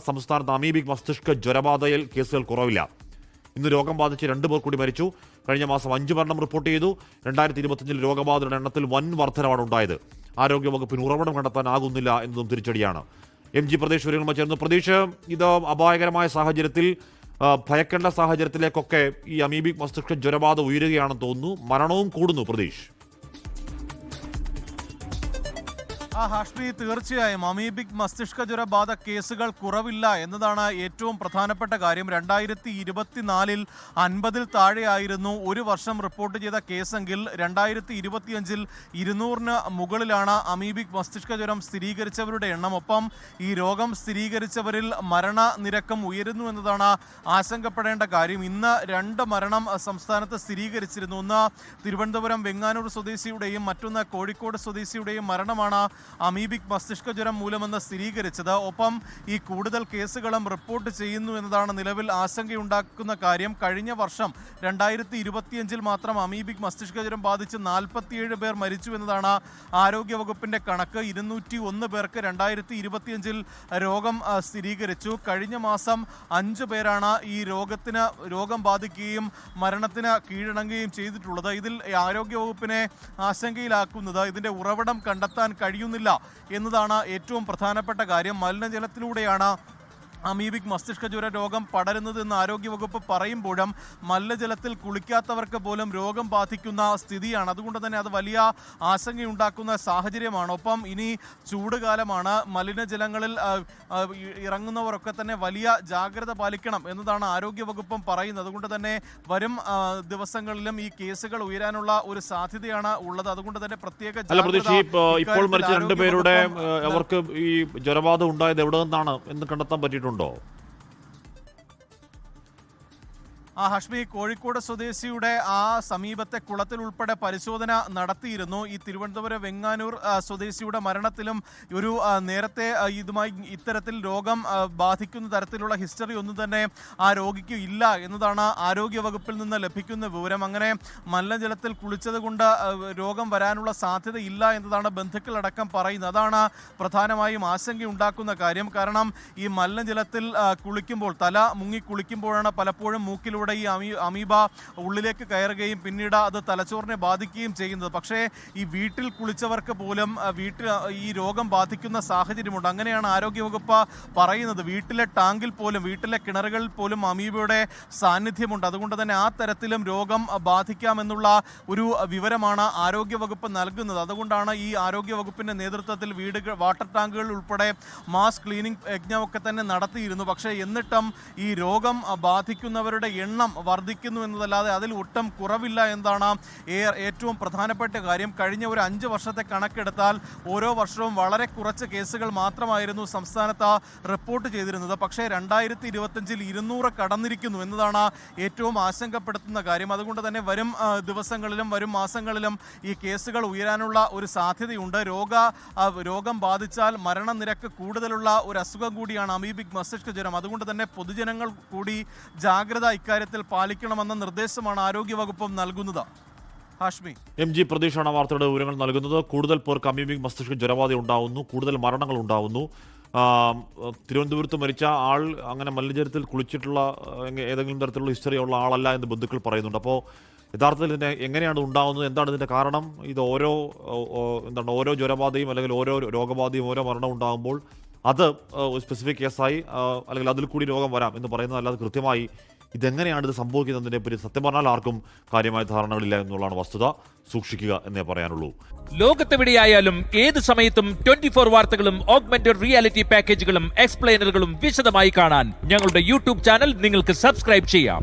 സംസ്ഥാനത്ത് അമീബിക് മസ്തിഷ്ക ജ്വരബാധയിൽ കേസുകൾ കുറവില്ല. ഇന്ന് രോഗം ബാധിച്ച് 2 പേർ കൂടി മരിച്ചു. കഴിഞ്ഞ മാസം 5 മരണം റിപ്പോർട്ട് ചെയ്തു. 2025 രോഗബാധിതരുടെ എണ്ണത്തിൽ വൻ വർധനമാണ് ഉണ്ടായത്. ആരോഗ്യവകുപ്പിന് ഉറവിടം കണ്ടെത്താനാകുന്നില്ല എന്നതും തിരിച്ചടിയാണ്. MG പ്രദേശ് വിവരങ്ങളുമായി ചേർന്ന്. പ്രതീക്ഷ, ഇത് അപായകരമായ സാഹചര്യത്തിൽ, ഭയക്കേണ്ട സാഹചര്യത്തിലേക്കൊക്കെ ഈ അമീബിക് മസ്തിഷ്ക ജ്വരബാധ ഉയരുകയാണെന്ന് തോന്നുന്നു. മരണവും കൂടുന്നു. പ്രതീക്ഷ. ഹാഷ്മി, തീർച്ചയായും അമീബിക് മസ്തിഷ്ക ജ്വരബാധ കേസുകൾ കുറവില്ല എന്നതാണ് ഏറ്റവും പ്രധാനപ്പെട്ട കാര്യം. 2024 50-ൽ താഴെയായിരുന്നു ഒരു വർഷം റിപ്പോർട്ട് ചെയ്ത കേസെങ്കിൽ 2025 200-ന് മുകളിലാണ് അമീബിക് മസ്തിഷ്ക ജ്വരം സ്ഥിരീകരിച്ചവരുടെ എണ്ണം. ഒപ്പം ഈ രോഗം സ്ഥിരീകരിച്ചവരിൽ മരണനിരക്കും ഉയരുന്നു എന്നതാണ് ആശങ്കപ്പെടേണ്ട കാര്യം. ഇന്ന് 2 മരണം സംസ്ഥാനത്ത് സ്ഥിരീകരിച്ചിരുന്നു. ഒന്ന് തിരുവനന്തപുരം വെങ്ങാനൂർ സ്വദേശിയുടെയും മറ്റൊന്ന് കോഴിക്കോട് സ്വദേശിയുടെയും മരണമാണ് അമീബിക് മസ്തിഷ്ക ജ്വരം മൂലമെന്ന് സ്ഥിരീകരിച്ചത്. ഒപ്പം ഈ കൂടുതൽ കേസുകളും റിപ്പോർട്ട് ചെയ്യുന്നു എന്നതാണ് നിലവിൽ ആശങ്കയുണ്ടാക്കുന്ന കാര്യം. കഴിഞ്ഞ വർഷം 2025 മാത്രം അമീബിക് മസ്തിഷ്ക ജ്വരം ബാധിച്ച് 47 പേർ മരിച്ചു എന്നതാണ് ആരോഗ്യവകുപ്പിന്റെ കണക്ക്. 201 പേർക്ക് 2025 രോഗം സ്ഥിരീകരിച്ചു. കഴിഞ്ഞ മാസം 5 പേരാണ് ഈ രോഗം ബാധിക്കുകയും മരണത്തിന് കീഴടങ്ങുകയും ചെയ്തിട്ടുള്ളത്. ഇതിൽ ആരോഗ്യവകുപ്പിനെ ആശങ്കയിലാക്കുന്നത് ഇതിന്റെ ഉറവിടം കണ്ടെത്താൻ കഴിയുന്നില്ല എന്നതാണ് ഏറ്റവും പ്രധാനപ്പെട്ട കാര്യം. മലിനജലത്തിലൂടെയാണ് അമീബിക് മസ്തിഷ്ക ജ്വര രോഗം പടരുന്നതെന്ന് ആരോഗ്യവകുപ്പ് പറയുമ്പോഴും മലിനജലത്തിൽ കുളിക്കാത്തവർക്ക് പോലും രോഗം ബാധിക്കുന്ന സ്ഥിതിയാണ്. അതുകൊണ്ട് തന്നെ അത് വലിയ ആശങ്കയുണ്ടാക്കുന്ന സാഹചര്യമാണ്. ഒപ്പം ഇനി ചൂടുകാലമാണ്. മലിനജലങ്ങളിൽ ഇറങ്ങുന്നവരൊക്കെ തന്നെ വലിയ ജാഗ്രത പാലിക്കണം എന്നതാണ് ആരോഗ്യവകുപ്പും പറയുന്നത്. അതുകൊണ്ട് തന്നെ വരും ദിവസങ്ങളിലും ഈ കേസുകൾ ഉയരാനുള്ള ഒരു സാധ്യതയാണ് ഉള്ളത്. അതുകൊണ്ട് തന്നെ പ്രത്യേക ഇപ്പോൾ മരിച്ച 2 പേരുടെ അവർക്ക് ഈ ജ്വരബാധ ഉണ്ടായത് എവിടെ നിന്നാണ് എന്ന് കണ്ടെത്താൻ പറ്റിയിട്ടുണ്ട്? ഹാഷ്മി, കോഴിക്കോട് സ്വദേശിയുടെ സമീപത്തെ കുളത്തിൽ ഉൾപ്പെടെ പരിശോധന നടത്തിയിരുന്നു. ഈ തിരുവനന്തപുരം വെങ്ങാനൂർ സ്വദേശിയുടെ മരണത്തിലും ഒരു നേരത്തെ ഇത്തരത്തിൽ രോഗം ബാധിക്കുന്ന തരത്തിലുള്ള ഹിസ്റ്ററി ഒന്നും തന്നെ ആ രോഗിക്ക് ഇല്ല എന്നതാണ് ആരോഗ്യവകുപ്പിൽ നിന്ന് ലഭിക്കുന്ന വിവരം. അങ്ങനെ മലിനജലത്തിൽ കുളിച്ചത് കൊണ്ട് രോഗം വരാനുള്ള സാധ്യത ഇല്ല എന്നതാണ് ബന്ധുക്കളടക്കം പറയുന്നത്. അതാണ് പ്രധാനമായും ആശങ്കയുണ്ടാക്കുന്ന കാര്യം. കാരണം ഈ മലിനജലത്തിൽ കുളിക്കുമ്പോൾ, തല മുങ്ങി കുളിക്കുമ്പോഴാണ് പലപ്പോഴും മൂക്കിലൂടെ ഈ അമീബ ഉള്ളിലേക്ക് കയറുകയും പിന്നീട് അത് തലച്ചോറിനെ ബാധിക്കുകയും ചെയ്യുന്നത്. പക്ഷേ ഈ വീട്ടിൽ കുളിച്ചവർക്ക് പോലും ഈ രോഗം ബാധിക്കുന്ന സാഹചര്യമുണ്ട്. അങ്ങനെയാണ് ആരോഗ്യവകുപ്പ് പറയുന്നത്. വീട്ടിലെ ടാങ്കിൽ പോലും, വീട്ടിലെ കിണറുകളിൽ പോലും അമീബയുടെ സാന്നിധ്യമുണ്ട്. അതുകൊണ്ട് തന്നെ ആ തരത്തിലും രോഗം ബാധിക്കാമെന്നുള്ള ഒരു വിവരമാണ് ആരോഗ്യവകുപ്പ് നൽകുന്നത്. അതുകൊണ്ടാണ് ഈ ആരോഗ്യവകുപ്പിന്റെ നേതൃത്വത്തിൽ വാട്ടർ ടാങ്കുകൾ ഉൾപ്പെടെ മാസ് ക്ലീനിങ് യജ്ഞമൊക്കെ തന്നെ നടത്തിയിരുന്നു. പക്ഷേ എന്നിട്ടും ഈ രോഗം ബാധിക്കുന്നവരുടെ എണ്ണം വർദ്ധിക്കുന്നു എന്നതല്ലാതെ അതിൽ ഒട്ടും കുറവില്ല എന്നതാണ് ഏറ്റവും പ്രധാനപ്പെട്ട കാര്യം. കഴിഞ്ഞ ഒരു 5 വർഷത്തെ കണക്കെടുത്താൽ ഓരോ വർഷവും വളരെ കുറച്ച് കേസുകൾ മാത്രമായിരുന്നു സംസ്ഥാനത്ത് റിപ്പോർട്ട് ചെയ്തിരുന്നത്. പക്ഷേ 2025 200 കടന്നിരിക്കുന്നു എന്നതാണ് ഏറ്റവും ആശങ്കപ്പെടുത്തുന്ന കാര്യം. അതുകൊണ്ട് തന്നെ വരും ദിവസങ്ങളിലും വരും മാസങ്ങളിലും ഈ കേസുകൾ ഉയരാനുള്ള ഒരു സാധ്യതയുണ്ട്. രോഗം ബാധിച്ചാൽ മരണനിരക്ക് കൂടുതലുള്ള ഒരു അസുഖം കൂടിയാണ് അമീബിക് മസ്തിഷ്ക ജ്വരം. അതുകൊണ്ട് തന്നെ പൊതുജനങ്ങൾ കൂടി ജാഗ്രത ഇക്കാര്യത്തിൽ പാലിക്കണമെന്ന നിർദ്ദേശമാണ് ആരോഗ്യവകുപ്പും നൽകുന്നത്. ഹാഷ്മി, MG പ്രതീക്ഷാണ് വാർത്തയുടെ വിവരങ്ങൾ നൽകുന്നത്. കൂടുതൽ പേർക്ക് അമീബിക് മസ്തിഷ്ക ജ്വരബാധ ഉണ്ടാവുന്നു, കൂടുതൽ മരണങ്ങൾ ഉണ്ടാവുന്നു. തിരുവനന്തപുരത്ത് മരിച്ച ആൾ അങ്ങനെ മലിനജലത്തിൽ കുളിച്ചിട്ടുള്ള ഏതെങ്കിലും തരത്തിലുള്ള ഹിസ്റ്ററി ഉള്ള ആളല്ല എന്ന് ബന്ധുക്കൾ പറയുന്നുണ്ട്. അപ്പോൾ യഥാർത്ഥത്തിൽ ഇതിനെ എങ്ങനെയാണ് ഉണ്ടാകുന്നത്, എന്താണ് ഇതിൻ്റെ കാരണം? ഇത് ഓരോ ജ്വരബാധയും അല്ലെങ്കിൽ ഓരോ രോഗബാധയും ഓരോ മരണം ഉണ്ടാകുമ്പോൾ അത് സ്പെസിഫിക് കേസായി അല്ലെങ്കിൽ അതിൽ കൂടി രോഗം വരാം എന്ന് പറയുന്നത് അല്ലാതെ കൃത്യമായി ഇതെങ്ങനെയാണ് ഇത് സംഭവിക്കുന്നതിനെ പറ്റി സത്യം പറഞ്ഞാൽ ആർക്കും കാര്യമായ ധാരണകളില്ല എന്നുള്ളതാണ് വസ്തുത. സൂക്ഷിക്കുക എന്നേ പറയാനുള്ളൂ. ലോകത്തെവിടെയായാലും ഏത് സമയത്തും 24 വാർത്തകളും ഓഗ്മെന്റഡ് റിയാലിറ്റി പാക്കേജുകളും എക്സ്പ്ലെയിനറുകളും വിശദമായി കാണാൻ ഞങ്ങളുടെ യൂട്യൂബ് ചാനൽ നിങ്ങൾക്ക് സബ്സ്ക്രൈബ് ചെയ്യാം.